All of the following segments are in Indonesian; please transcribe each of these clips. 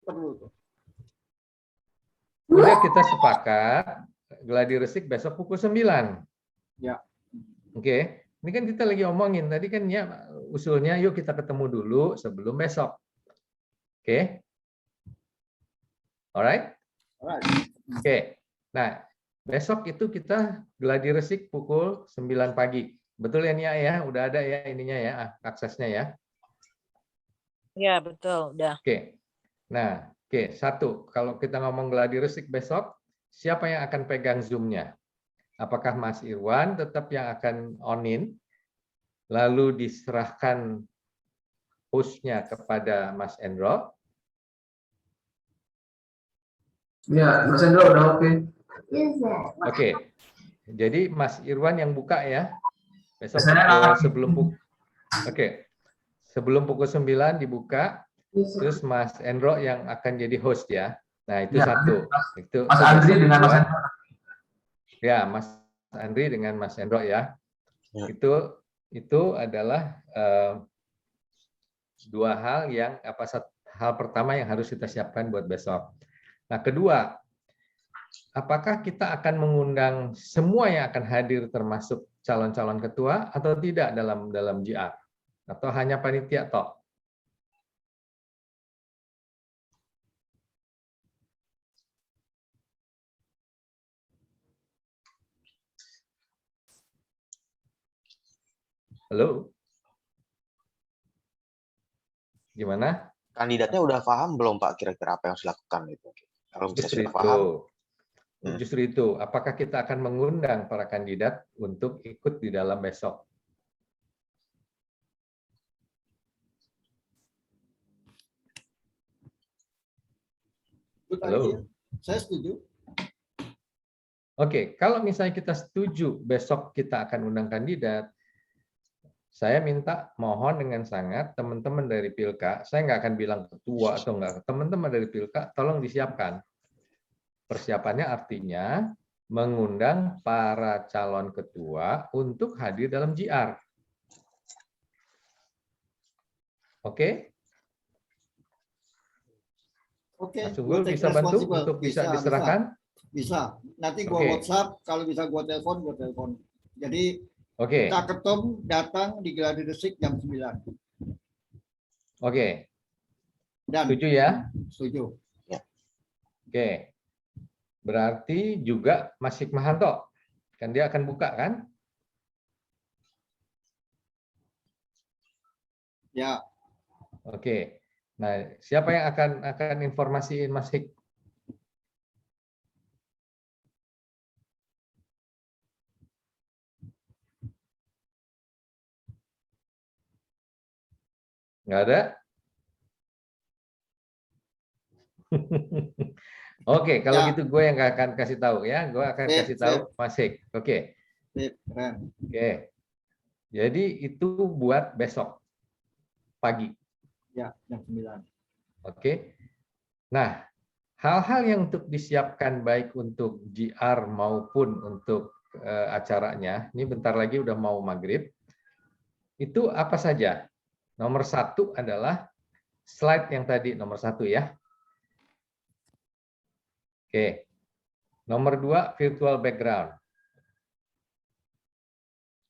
perlu tuh. Udah kita sepakat gladi resik besok pukul 9. Ya. Oke. Ini kan kita lagi omongin tadi kan ya usulnya yuk kita ketemu dulu sebelum besok. Oke. Alright? Alright. Oke. Nah, besok itu kita gladi resik pukul 9 pagi. Betul ya Nia ya? Udah ada ya ininya ya, aksesnya ya? Ya, betul. Udah. Oke. Nah, oke, satu. Kalau kita ngomong gladi resik besok, siapa yang akan pegang Zoom-nya? Apakah Mas Irwan tetap yang akan on-in, lalu diserahkan host-nya kepada Mas Endro? Ya, Mas Hendro udah oke. Oke. Jadi Mas Irwan yang buka ya. Besok Saya Oke. Sebelum pukul 9 dibuka, terus Mas Endro yang akan jadi host ya. Nah, itu Ya, satu. Itu Mas Andri dengan Mas Hendro. Ya, Mas Andri dengan Mas Endro ya. Ya. Itu adalah dua hal yang hal pertama yang harus kita siapkan buat besok. Nah, kedua, apakah kita akan mengundang semua yang akan hadir termasuk calon-calon ketua atau tidak dalam GR? Atau hanya panitia toh? Halo? Gimana? Kandidatnya udah paham belum Pak kira-kira apa yang harus dilakukan itu? Kalau bisa Justru sudah paham. Justru itu, apakah kita akan mengundang para kandidat untuk ikut di dalam besok? Halo? Saya setuju. Oke, kalau misalnya kita setuju besok kita akan undang kandidat, saya minta mohon dengan sangat teman-teman dari Pilka, saya nggak akan bilang ketua atau enggak, teman-teman dari Pilka tolong disiapkan. Persiapannya artinya mengundang para calon ketua untuk hadir dalam GR. Oke? Oke. Mas Unggul bisa bantu untuk bisa diserahkan? Bisa. Nanti gua WhatsApp, kalau bisa gua telepon. Jadi Oke. kita ketum datang di Gladi Resik jam 9. Oke. Dan Setuju ya? setuju. Oke. Berarti juga Mas Hikmahanto. Kan dia akan buka kan? Ya. Oke. Nah, siapa yang akan informasiin Mas Hik? Nggak ada? Oke, kalau gitu gue yang nggak akan kasih tahu ya. Gue akan kasih tahu Mas Hik. Oke. Oke. Jadi itu buat besok pagi. Ya, jam 9. Oke. Nah, hal-hal yang untuk disiapkan baik untuk GR maupun untuk acaranya, ini bentar lagi udah mau maghrib, itu apa saja? Nomor satu adalah slide yang tadi nomor satu ya. Oke. Nomor dua, virtual background.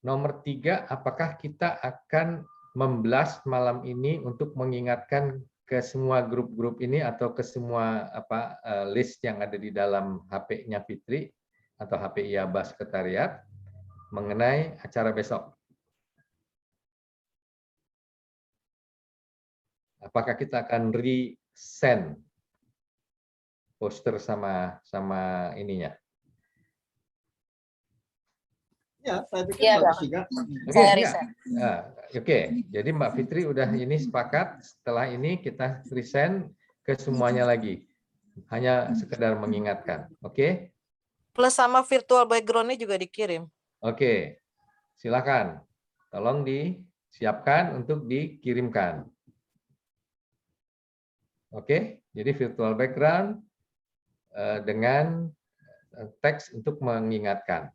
Nomor tiga, apakah kita akan memblas malam ini untuk mengingatkan ke semua grup-grup ini atau ke semua list yang ada di dalam HP-nya Fitri atau HP IABA Sekretariat mengenai acara besok. Apakah kita akan resend poster sama ininya? Ya, saya pikir bagus juga. Oke, jadi Mbak Fitri udah ini sepakat. Setelah ini kita resend ke semuanya lagi. Hanya sekedar mengingatkan. Oke? Plus sama virtual background-nya juga dikirim. Oke. Silakan. Tolong disiapkan untuk dikirimkan. Oke, jadi virtual background dengan teks untuk mengingatkan.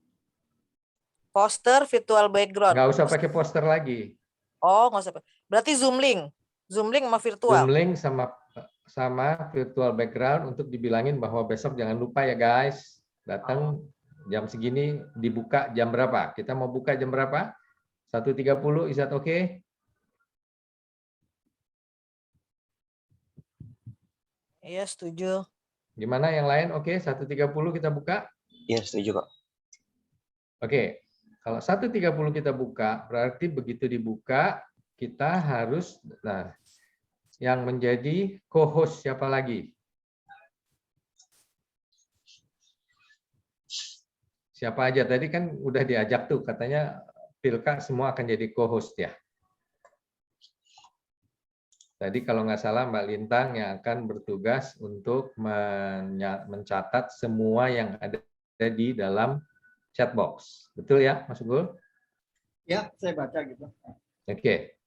Poster virtual background. Nggak usah pakai poster lagi. Oh, nggak usah. Berarti Zoom link. Zoom link sama virtual. Zoom link sama sama virtual background untuk dibilangin bahwa besok jangan lupa ya guys, datang jam segini, dibuka jam berapa? Kita mau buka jam berapa? 1.30, is that okay? Iya, setuju. Gimana yang lain? Oke, 1.30 kita buka? Iya, setuju kok. Oke, kalau 1.30 kita buka, berarti begitu dibuka, kita harus, nah, yang menjadi co-host siapa lagi? Siapa aja? Tadi kan udah diajak tuh, katanya Pilka semua akan jadi co-host ya. Tadi kalau nggak salah Mbak Lintang yang akan bertugas untuk mencatat semua yang ada di dalam chat box. Betul ya, Mas Unggul? Ya, saya baca gitu. Oke.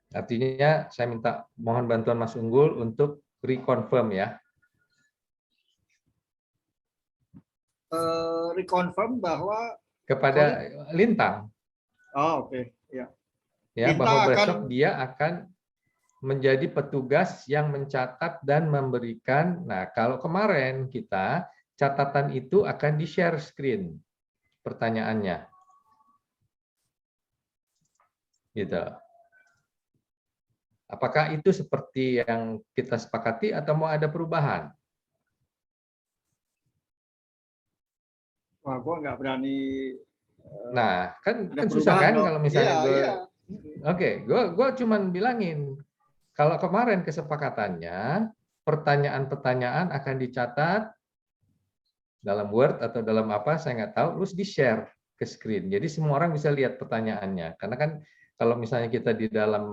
Artinya saya minta mohon bantuan Mas Unggul untuk reconfirm ya. Reconfirm bahwa Kepada Lintang. oh, oke. Ya. Ya, Lintang bahwa akan- besok dia akan menjadi petugas yang mencatat dan memberikan. Nah, kalau kemarin kita catatan itu akan di-share screen pertanyaannya. Gitu. Apakah itu seperti yang kita sepakati atau mau ada perubahan? Wah, gue nggak berani. Nah, kan Ada susah perubahan kan dong. kalau misalnya Iya, gue, iya. oke, gue cuman bilangin kalau kemarin kesepakatannya pertanyaan-pertanyaan akan dicatat dalam Word atau dalam apa saya nggak tahu, terus di-share ke screen. Jadi semua orang bisa lihat pertanyaannya. Karena kan kalau misalnya kita di dalam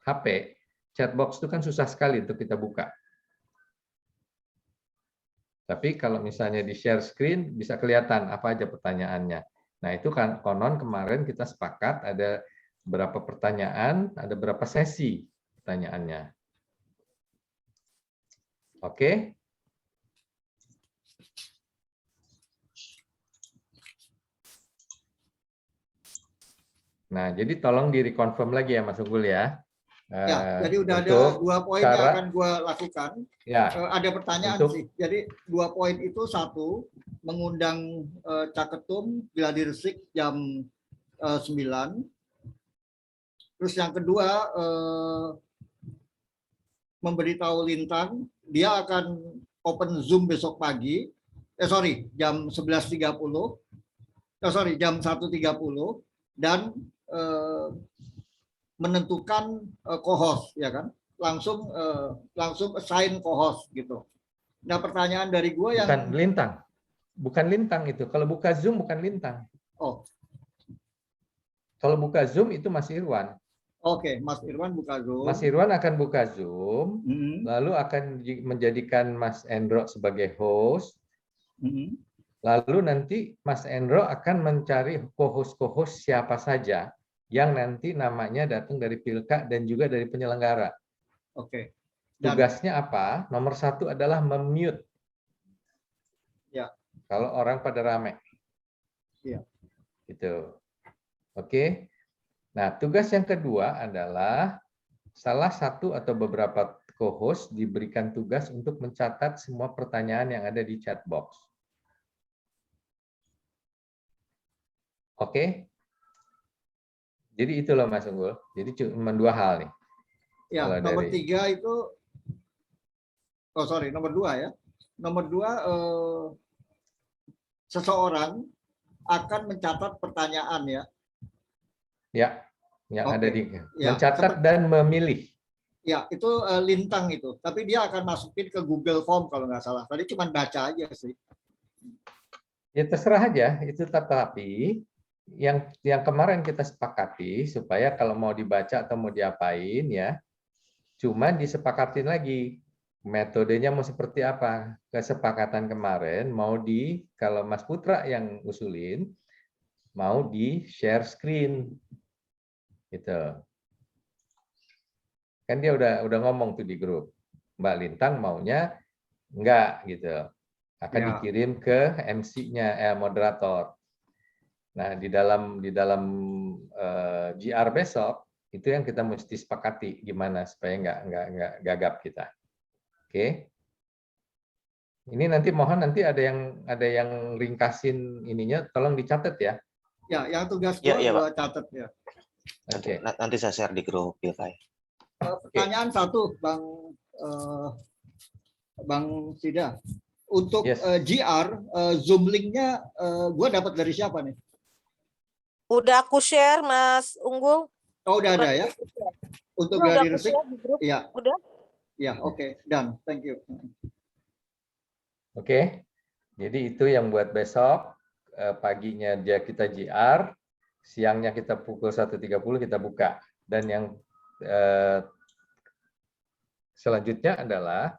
HP, chatbox itu kan susah sekali untuk kita buka. Tapi kalau misalnya di share screen bisa kelihatan apa aja pertanyaannya. Nah itu kan konon kemarin kita sepakat ada berapa pertanyaan, ada berapa sesi pertanyaannya. Oke? Nah jadi tolong di reconfirm lagi ya Mas Unggul ya. Ya, jadi udah ada Untuk 2 poin yang cara- akan gue lakukan. Ya, Ada pertanyaan untuk- sih. Jadi 2 poin itu, satu, mengundang Cak Ketum Gladi Resik jam 9. Terus yang kedua, memberitahu Lintang dia akan open Zoom besok pagi. Jam 11.30. Jam 1.30 dan menentukan co-host, ya kan? Langsung assign co-host gitu. Nah, pertanyaan dari gue yang bukan Lintang. Bukan Lintang itu. Kalau buka Zoom bukan Lintang. oh, Kalau buka Zoom itu Mas Irwan. oke, Mas Irwan buka Zoom. Mas Irwan akan buka Zoom, Mhm, lalu akan menjadikan Mas Endro sebagai host, mhm. lalu nanti Mas Endro akan mencari co-host siapa saja yang nanti namanya datang dari Pilka dan juga dari penyelenggara. Oke. Dan Tugasnya apa? Nomor 1 adalah mute. Ya. Kalau orang pada rame. Iya. Gitu. Oke. Nah, tugas yang kedua adalah salah satu atau beberapa co-host diberikan tugas untuk mencatat semua pertanyaan yang ada di chat box. Oke? Jadi itulah Mas Unggul. Jadi cuma 2 hal nih. ya, Kalau nomor dari- 3 itu nomor 2 ya. Nomor 2 seseorang akan mencatat pertanyaan ya. Ya, yang Oke. ada di Ya, mencatat dan memilih. Ya, itu Lintang itu. Tapi dia akan masukin ke Google Form kalau nggak salah. Tadi cuma baca aja sih. Ya terserah aja, itu tetapi yang kemarin kita sepakati supaya kalau mau dibaca atau mau diapain ya, cuman disepakatin lagi metodenya mau seperti apa. Kesepakatan kemarin mau kalau Mas Putra yang usulin mau di share screen gitu. Kan dia udah ngomong tuh di grup. Mbak Lintang maunya enggak gitu. Akan Ya. dikirim ke MC-nya moderator. Nah, di dalam GR besok itu yang kita mesti sepakati gimana supaya nggak gagap kita. Oke. Ini nanti mohon nanti ada yang ringkasin ininya, tolong dicatat ya. Ya, yang tugas Ya, gua iya, gua catat ya. Oke. Nanti saya share di grup Pilka. Pertanyaan satu, Bang Sida. Untuk Yes. GR, Zoom link-nya gua dapat dari siapa nih? Udah aku share, Mas Unggul. Oh, udah ada ya? Untuk Udah gladi aku resik? share di grup. Iya, Udah. ya, oke, done. Thank you. Oke, jadi itu yang buat besok. Paginya dia kita GR, siangnya kita pukul 1.30 kita buka. Dan yang selanjutnya adalah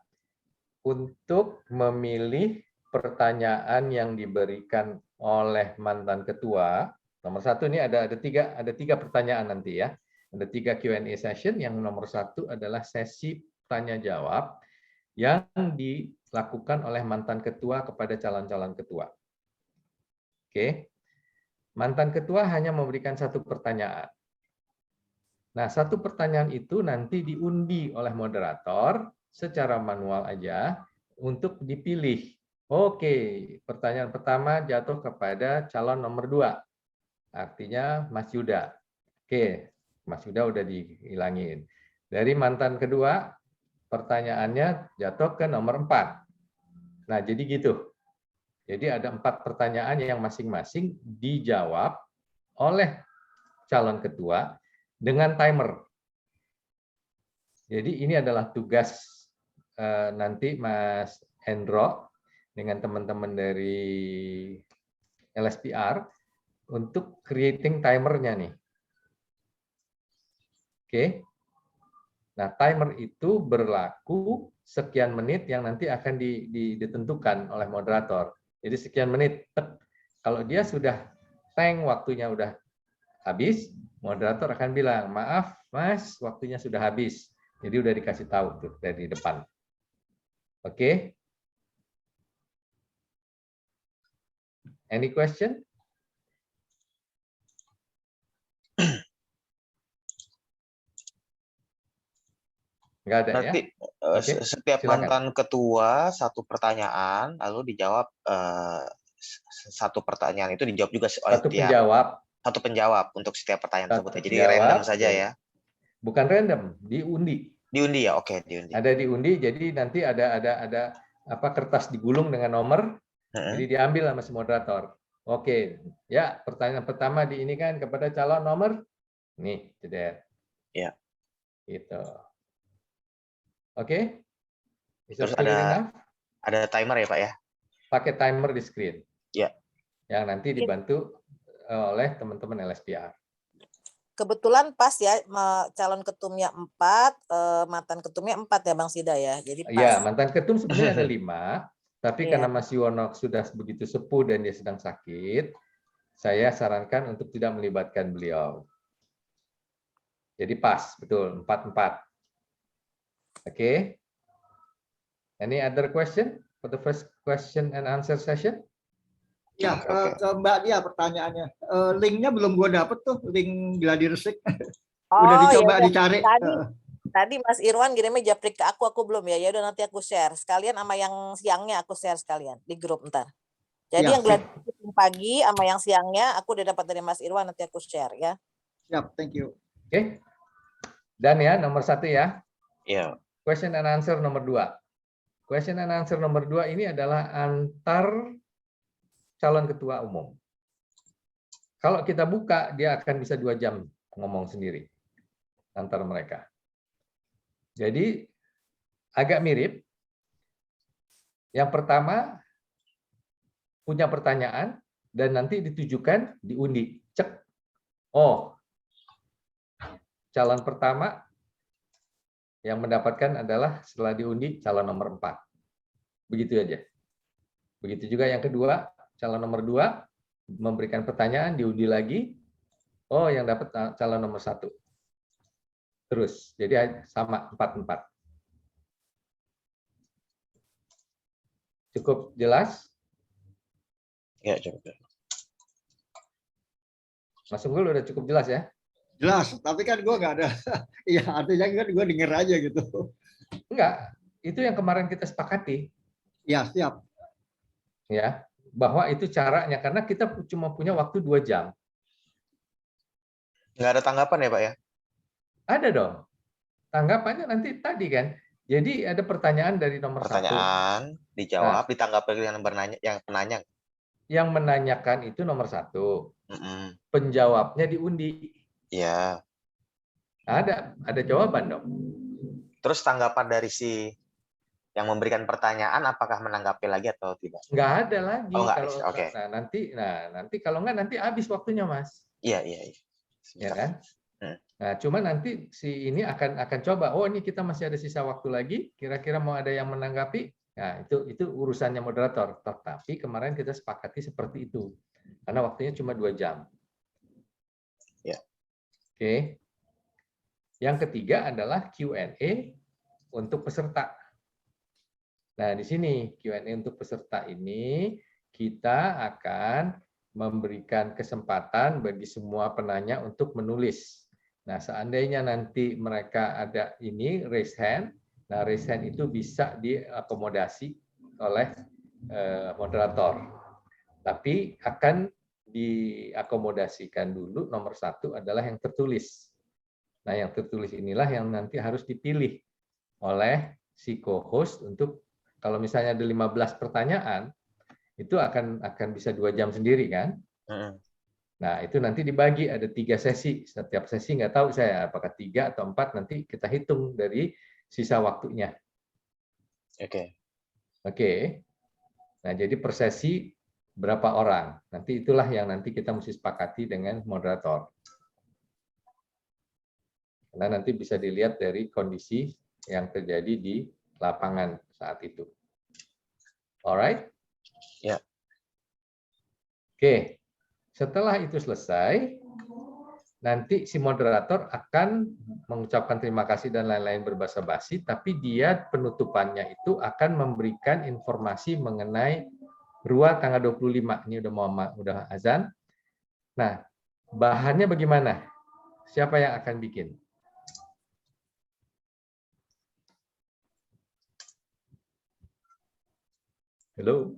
untuk memilih pertanyaan yang diberikan oleh mantan ketua. Nomor satu ini ada tiga pertanyaan nanti ya. Ada 3 Q&A session. Yang nomor satu adalah sesi tanya jawab yang dilakukan oleh mantan ketua kepada calon-calon ketua. Oke, mantan ketua hanya memberikan satu pertanyaan. Nah, satu pertanyaan itu nanti diundi oleh moderator secara manual aja untuk dipilih. Oke, pertanyaan pertama jatuh kepada calon nomor 2, artinya Mas Yuda. Oke, Mas Yuda udah dihilangin. Dari mantan kedua, pertanyaannya jatuh ke nomor 4. Nah, jadi gitu. Jadi ada 4 pertanyaan yang masing-masing dijawab oleh calon ketua dengan timer. Jadi ini adalah tugas nanti Mas Hendro dengan teman-teman dari LSPR untuk creating timernya nih. Oke. Nah, timer itu berlaku sekian menit yang nanti akan ditentukan oleh moderator. Jadi sekian menit. Kalau dia sudah waktunya udah habis, moderator akan bilang, maaf Mas, waktunya sudah habis. Jadi udah dikasih tahu tuh dari depan. Oke? Any question? Nggak ada Nanti ya? Oke, setiap silakan. mantan ketua satu pertanyaan, lalu dijawab satu pertanyaan itu dijawab juga oleh satu penjawab untuk setiap pertanyaan tersebut. Jadi random saja ya. Bukan random, diundi. Diundi ya, oke, diundi. Ada diundi, jadi nanti ada kertas digulung dengan nomor, jadi diambil sama si moderator. Oke, ya pertanyaan pertama di ini kan kepada calon nomor, nih, jeder. Ya. Gitu. Oke. Terus ada timer ya Pak ya? Pakai timer di screen. Ya. Yang nanti dibantu oleh teman-teman LSPR. Kebetulan pas ya, calon ketumnya 4, mantan ketumnya 4 ya Bang Sida ya. Jadi pas. Iya, mantan ketum sebenarnya ada 5, tapi karena Mas Yuwono sudah begitu sepuh dan dia sedang sakit, saya sarankan untuk tidak melibatkan beliau. Jadi pas, betul, 4-4. Oke. Any other question for the first question and answer session? Ya, ke Mbak Dia pertanyaannya. Linknya belum gua dapet tuh, link gladi resik. Udah dicoba dicari. Tadi Mas Irwan kirimnya japrik ke aku belum ya. Ya udah nanti aku share. Sekalian sama yang siangnya aku share sekalian di grup ntar. Jadi Ya, yang gladi pagi sama yang siangnya aku udah dapat dari Mas Irwan, nanti aku share ya. Siap, thank you. Oke. Dan ya, nomor 1 ya. Iya. Question and answer nomor 2. Question and answer nomor 2 ini adalah antar calon ketua umum. Kalau kita buka, dia akan bisa 2 jam ngomong sendiri antar mereka. Jadi agak mirip. Yang pertama punya pertanyaan dan nanti ditujukan, diundi. Cek. Oh, calon pertama yang mendapatkan adalah setelah diundi calon nomor 4. Begitu aja. Begitu juga yang kedua, calon nomor 2 memberikan pertanyaan, diundi lagi. Oh, yang dapat calon nomor 1. Terus, jadi sama 4-4. Cukup jelas? Ya, cukup. Mas Unggul udah cukup jelas ya? Jelas, tapi kan gue nggak ada. Iya, artinya kan gue denger aja gitu. Enggak. itu yang kemarin kita sepakati. Ya, siap. Ya, bahwa itu caranya karena kita cuma punya waktu 2 jam. Nggak ada tanggapan ya Pak ya? Ada dong. Tanggapannya nanti tadi kan. Jadi ada pertanyaan dari nomor 1. Pertanyaan dijawab, ditanggapi yang penanya, Yang menanyakan itu nomor 1. Penjawabnya diundi. Iya. Ada jawaban dong. Terus tanggapan dari si yang memberikan pertanyaan apakah menanggapi lagi atau tidak? Nggak ada lagi. Oh, nggak, Kalau oke. nanti kalau nggak nanti habis waktunya, Mas. Iya. Ya kan? Nah, cuma nanti si ini akan coba. Oh, ini kita masih ada sisa waktu lagi. Kira-kira mau ada yang menanggapi? Nah, itu urusannya moderator. Tetapi kemarin kita sepakati seperti itu. Karena waktunya cuma 2 jam. Ya. Oke. Yang ketiga adalah Q&A untuk peserta. Nah, di sini Q&A untuk peserta ini kita akan memberikan kesempatan bagi semua penanya untuk menulis. Nah, seandainya nanti mereka ada ini raise hand, nah raise hand itu bisa diakomodasi oleh moderator. Tapi akan diakomodasikan dulu nomor 1 adalah yang tertulis. Nah, yang tertulis inilah yang nanti harus dipilih oleh si co-host untuk kalau misalnya ada 15 pertanyaan, itu akan bisa 2 jam sendiri kan? Nah, itu nanti dibagi ada 3 sesi. Setiap sesi nggak tahu saya apakah 3 atau 4 nanti kita hitung dari sisa waktunya. Oke. Nah, jadi per sesi berapa orang? Nanti itulah yang nanti kita mesti sepakati dengan moderator. Karena nanti bisa dilihat dari kondisi yang terjadi di lapangan saat itu. Alright? Ya. Oke. Setelah itu selesai, nanti si moderator akan mengucapkan terima kasih dan lain-lain berbahasa basi, tapi dia penutupannya itu akan memberikan informasi mengenai RUA tanggal 25. Ini udah azan. Nah, bahannya bagaimana? Siapa yang akan bikin? Halo?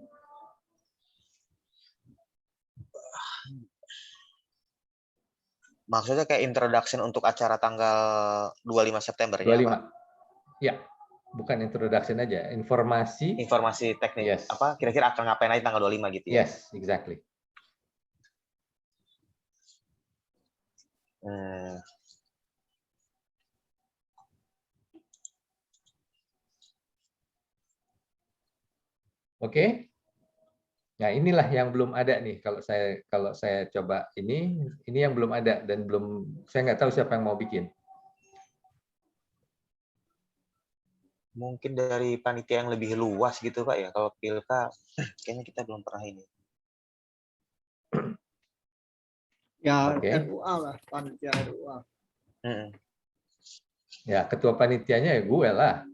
Maksudnya kayak introduction untuk acara tanggal 25 September 25. Ya, Pak? Ya, bukan introduction aja, informasi teknik. Yes. Apa kira-kira akan ngapain aja tanggal 25 gitu ya? Yes, exactly. Oke. Nah, inilah yang belum ada nih kalau saya coba ini yang belum ada dan saya nggak tahu siapa yang mau bikin. Mungkin dari panitia yang lebih luas gitu Pak ya. Kalau Pilka kayaknya kita belum pernah ini. Ya, Oke. RUA lah, panitia RUA. Ya, ketua panitianya ya gue lah.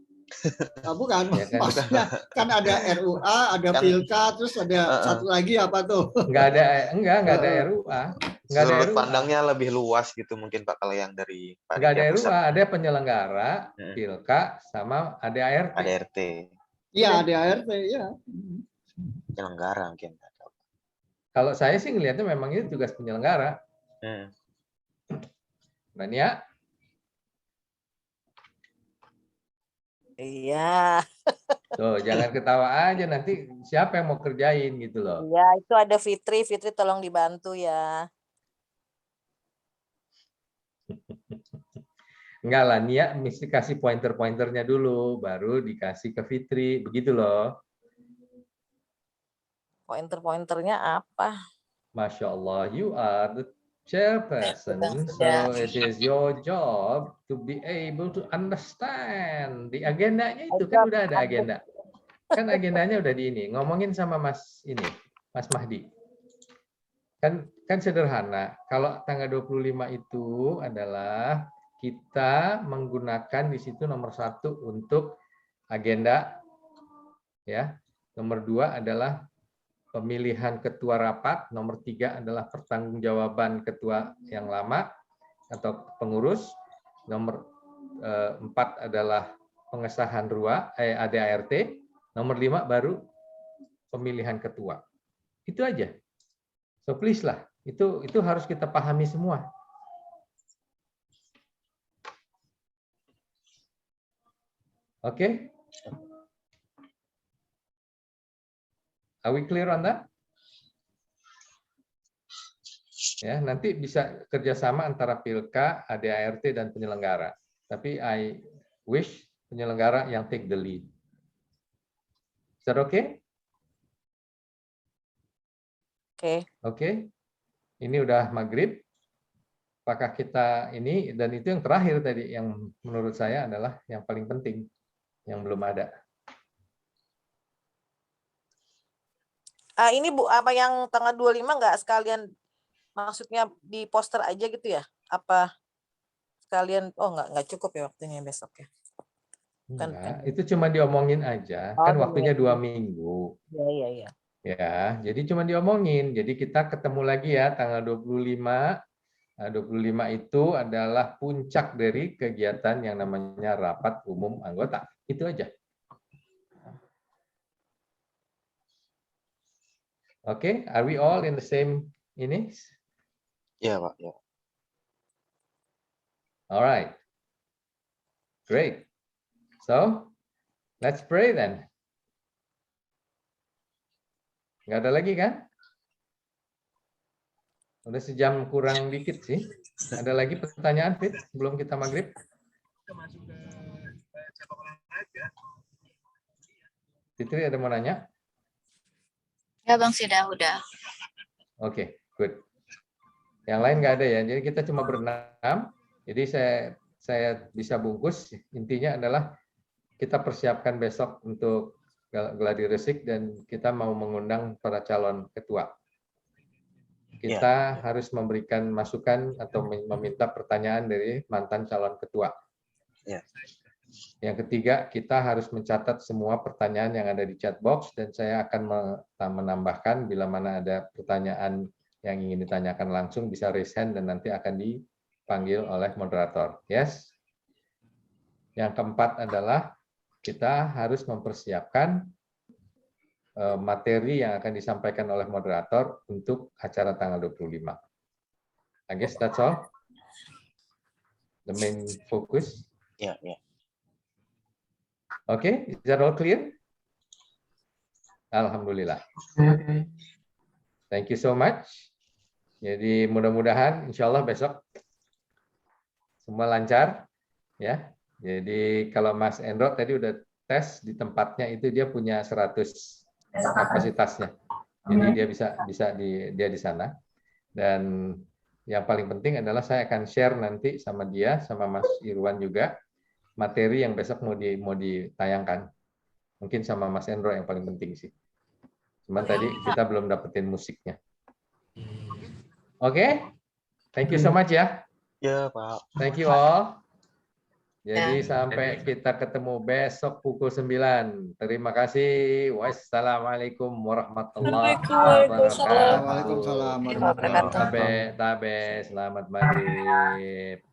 Nah, bukan, Ya kan? maksudnya kan ada RUA, ada Pilka, terus ada satu lagi apa tuh? Enggak ada RUA. Enggak ada Sudut RUA. pandangnya lebih luas gitu mungkin Pak kalau yang dari panitia. Enggak ada RUA, pusat. ada penyelenggara, Pilka, sama ada ART. ADRT. Iya, ada ART, ya. Penyelenggara mungkin. Kalau saya sih ngelihatnya memang itu tugas penyelenggara. Dan ya. Iya. Tuh, jangan ketawa aja nanti siapa yang mau kerjain gitu loh. Iya, itu ada Fitri tolong dibantu ya. Enggak lah, Nia mesti kasih pointer-pointernya dulu, baru dikasih ke Fitri, begitu loh. Pointer-pointernya apa? Masya Allah, you are the chairperson, so it is your job to be able to understand. Di agendanya itu kan udah ada agenda. Kan agendanya udah di ini. Ngomongin sama Mas Mahdi. Kan sederhana. Kalau tanggal 25 itu adalah kita menggunakan di situ nomor 1 untuk agenda, ya. Nomor 2 adalah pemilihan ketua rapat, nomor 3 adalah pertanggungjawaban ketua yang lama atau pengurus, nomor 4 adalah pengesahan ADART, nomor 5 baru pemilihan ketua. Itu aja. So please lah, itu harus kita pahami semua. Oke? Are we clear on that? Ya, nanti bisa kerjasama antara Pilka, ADART, dan penyelenggara. Tapi I wish penyelenggara yang take the lead. Is that okay? Oke. Oke. Ini udah maghrib. Apakah kita ini, dan itu yang terakhir tadi, yang menurut saya adalah yang paling penting, yang belum ada. Ini Bu, apa yang tanggal 25 nggak sekalian, maksudnya di poster aja gitu ya? Apa sekalian, oh nggak cukup ya waktunya besok ya? Enggak, itu cuma diomongin aja, kan waktunya 2 minggu. Iya. Ya, jadi cuma diomongin. Jadi kita ketemu lagi ya tanggal 25. Nah, 25 itu adalah puncak dari kegiatan yang namanya rapat umum anggota. Itu aja. Oke, are we all in the same ini? Iya, Pak. Ya. All right. Great. So, let's pray then. Nggak ada lagi kan? Udah sejam kurang dikit sih. Ada lagi pertanyaan, Fit, sebelum kita maghrib? Fitri ada mau nanya? Ya Bang, udah. Oke, good. Yang lain nggak ada ya. Jadi kita cuma berenam. Jadi saya bisa bungkus. Intinya adalah kita persiapkan besok untuk gladi resik dan kita mau mengundang para calon ketua. Kita harus memberikan masukan atau meminta pertanyaan dari mantan calon ketua. Yang ketiga, kita harus mencatat semua pertanyaan yang ada di chat box dan saya akan menambahkan bila mana ada pertanyaan yang ingin ditanyakan langsung bisa raise hand dan nanti akan dipanggil oleh moderator. Yes. Yang keempat adalah kita harus mempersiapkan materi yang akan disampaikan oleh moderator untuk acara tanggal 25. I guess that's all. The main focus. Ya. Oke, is that all clear? Alhamdulillah. Oke. Thank you so much. Jadi mudah-mudahan insya Allah besok semua lancar. Ya. Jadi kalau Mas Endro tadi udah tes di tempatnya itu dia punya 100 kapasitasnya. Jadi dia bisa di sana. Dan yang paling penting adalah saya akan share nanti sama dia, sama Mas Irwan juga, materi yang besok mau ditayangkan. Mungkin sama Mas Endro yang paling penting sih. Cuman tadi kita belum dapetin musiknya. Oke? Thank you so much ya. Ya, Pak. Thank you all. Jadi sampai kita ketemu besok pukul 9. Terima kasih. Wassalamualaikum warahmatullahi wabarakatuh. Waalaikumsalam. Tabe, selamat maghrib.